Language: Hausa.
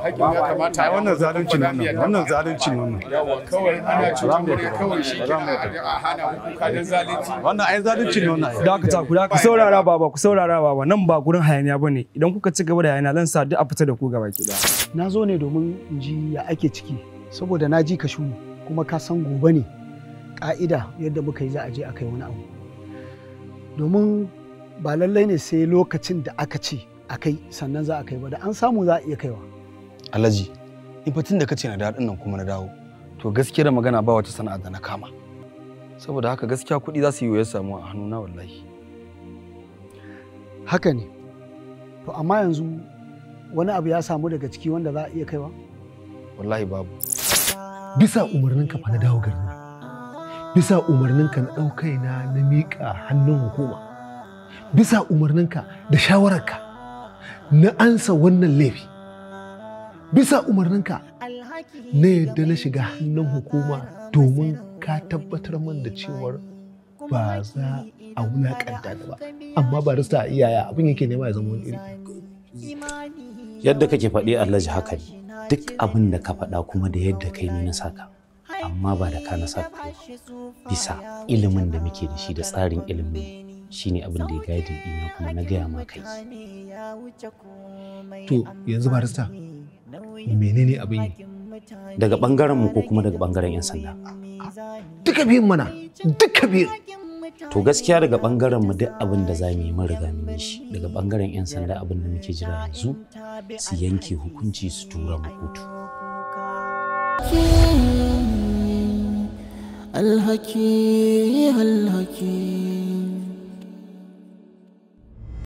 hakin ya kamata wannan zalunci ne wannan zalunci ne wannan yawa kawai ana cutar murya kawai shi ke a hana hukuka don zalunci wannan ai zalunci ne wannan ku saurara baba nan ba gurin hayaniya bane idan kuka ci gaba da hayaniya zan sa duk a fita da ku gaba ki da na zo ne domin in ji ya ake ciki saboda na ji ka shuru kuma ka san gobe ne ka'ida yadda muka yi za a je a kai wani abu domin ba lallai ne sai lokacin da aka ce a kai sannan za a kai ba da an samu za a iya kaiwa. Alhaji, in fatin da kace na dawo nan kuma na dawo to gaskiya da magana ba wata sana'a da na kama saboda haka gaskiya kuɗi za su yi wayar samu a hannuna wallahi. Haka ne, to amma yanzu wani abu ya samu daga ciki wanda za a iya kaiwa? Wallahi babu. Bisa umarninka fa na dawo garin bisa umarninka na ɗaukaina na miƙa hannun hukuma bisa umarninka da shawararka na ansa wannan laifi bisa umarninka na yadda na shiga hannun hukuma domin ka tabbatar min da cewar ba za a wulaƙanta da ba amma ba rasta a iyaya abin yake nema ya zama wani iri. Yadda kake faɗi Alhaji haka ne duk abin da ka faɗa kuma da yadda kai ne na saka amma ba da ka na saka ba bisa ilimin da muke da shi da tsarin ilimin shine abin da ya gaidin ina kuma na gaya ma kai. To yanzu barista menene abin yi? Daga bangaren mu ko kuma daga bangaren 'yan sanda? Duka biyun mana duka biyun. To gaskiya daga bangaren mu duk abin da za mu yi mun riga mun yi shi daga bangaren 'yan sanda abin da muke jira yanzu su yanke hukunci su tura mu kotu. Alhaki, alhaki.